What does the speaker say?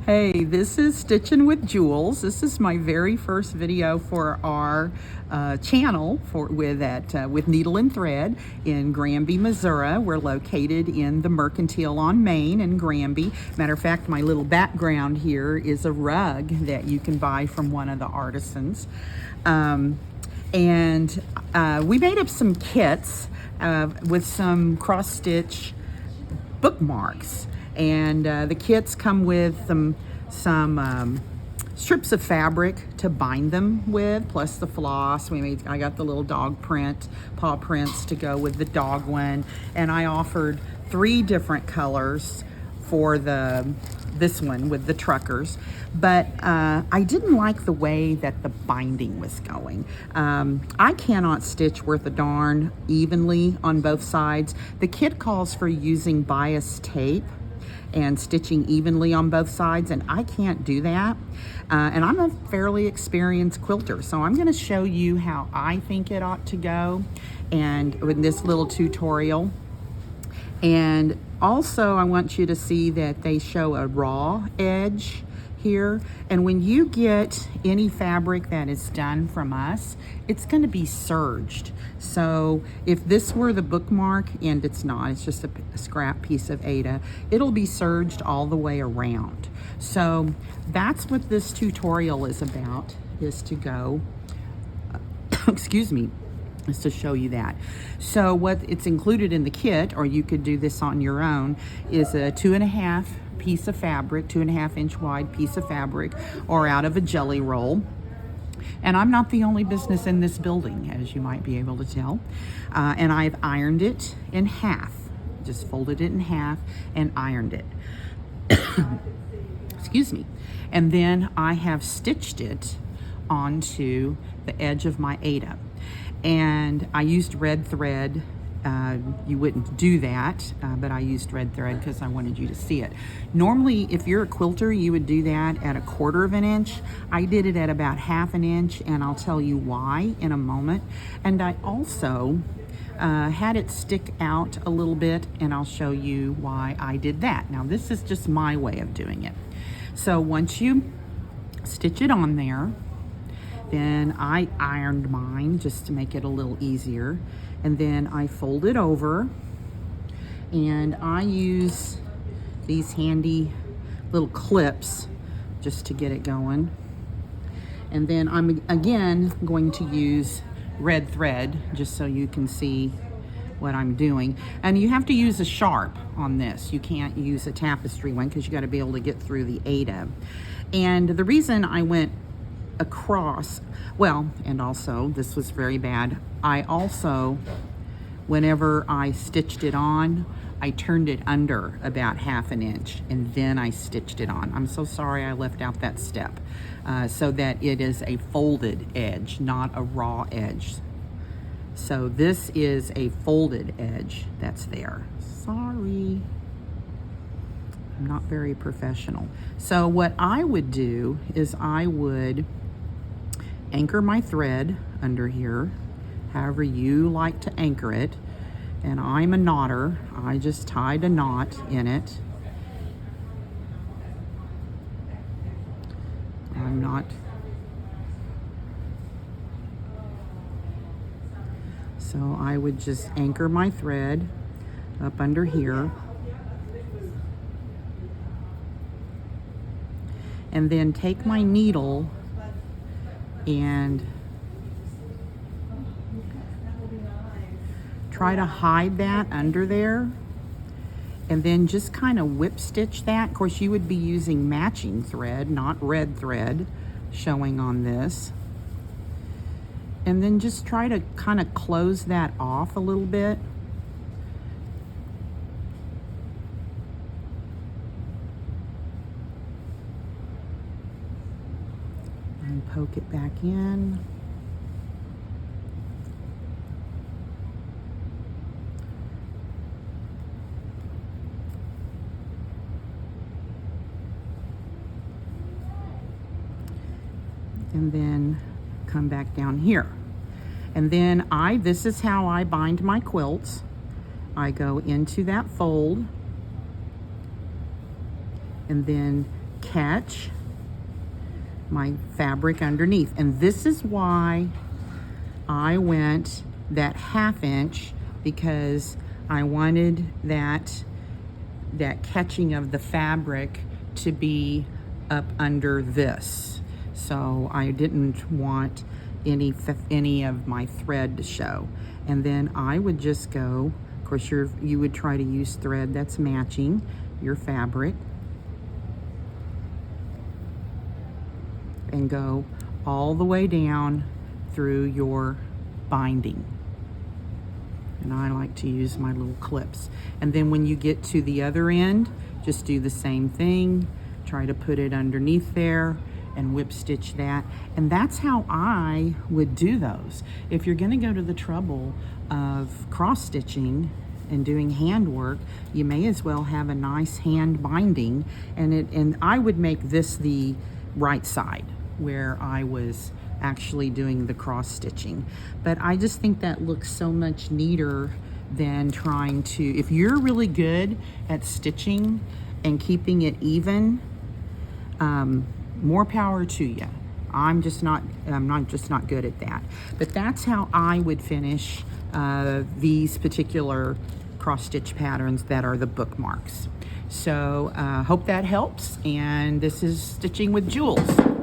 Hey, this is Stitching with Jules. This is my very first video for our channel with Needle and Thread in Granby, Missouri. We're located in the Mercantile on Main in Granby. Matter of fact, my little background here is a rug that you can buy from one of the artisans. And we made up some kits with some cross-stitch bookmarks, and the kits come with some strips of fabric to bind them with, plus the floss. I got the little dog print, paw prints to go with the dog one, and I offered 3 different colors for this one with the truckers, but I didn't like the way that the binding was going. I cannot stitch worth a darn evenly on both sides. The kit calls for using bias tape and stitching evenly on both sides, and I can't do that. And I'm a fairly experienced quilter, so I'm going to show you how I think it ought to go, and with this little tutorial. And also I want you to see that they show a raw edge here, and when you get any fabric that is done from us, it's going to be serged. So if this were the bookmark, and it's not, it's just a scrap piece of Ada, it'll be serged all the way around. So that's what this tutorial is about, is to go excuse me, is to show you that. So what it's included in the kit, or you could do this on your own, is a 2.5 piece of fabric, 2.5 inch wide piece of fabric, or out of a jelly roll. And I'm not the only business in this building, as you might be able to tell. And I've ironed it in half, just folded it in half and ironed it. Excuse me. And then I have stitched it onto the edge of my Ada. And I used red thread. You wouldn't do that, but I used red thread because I wanted you to see it. Normally, if you're a quilter, you would do that at 1/4 inch. I did it at about 1/2 inch, and I'll tell you why in a moment. And I also had it stick out a little bit, and I'll show you why I did that. Now, this is just my way of doing it. So once you stitch it on there, then I ironed mine just to make it a little easier. And then I fold it over, and I use these handy little clips just to get it going. And then I'm again going to use red thread just so you can see what I'm doing. And you have to use a sharp on this. You can't use a tapestry one because you got to be able to get through the Ada. And the reason I went across, well, and also this was very bad, I also, whenever I stitched it on, I turned it under about 1/2 inch, and then I stitched it on. I'm so sorry I left out that step, so that it is a folded edge, not a raw edge. So this is a folded edge that's there. Sorry, I'm not very professional. So what I would do is I would anchor my thread under here, however you like to anchor it. And I'm a knotter. I just tied a knot in it. I'm not. So I would just anchor my thread up under here. And then take my needle and try to hide that under there, and then just kind of whip stitch that. Of course, you would be using matching thread, not red thread showing on this. And then just try to kind of close that off a little bit. And poke it back in. And then come back down here. And then this is how I bind my quilts. I go into that fold and then catch my fabric underneath. And this is why I went that 1/2 inch, because I wanted that catching of the fabric to be up under this. So I didn't want any of my thread to show. And then I would just go, of course you would try to use thread that's matching your fabric, and go all the way down through your binding. And I like to use my little clips. And then when you get to the other end, just do the same thing. Try to put it underneath there and whip stitch that. And that's how I would do those. If you're gonna go to the trouble of cross stitching and doing handwork, you may as well have a nice hand binding. And I would make this the right side where I was actually doing the cross stitching. But I just think that looks so much neater than trying to, if you're really good at stitching and keeping it even, more power to you. I'm just not good at that. But that's how I would finish these particular cross stitch patterns that are the bookmarks. So hope that helps. And this is Stitching with Jules.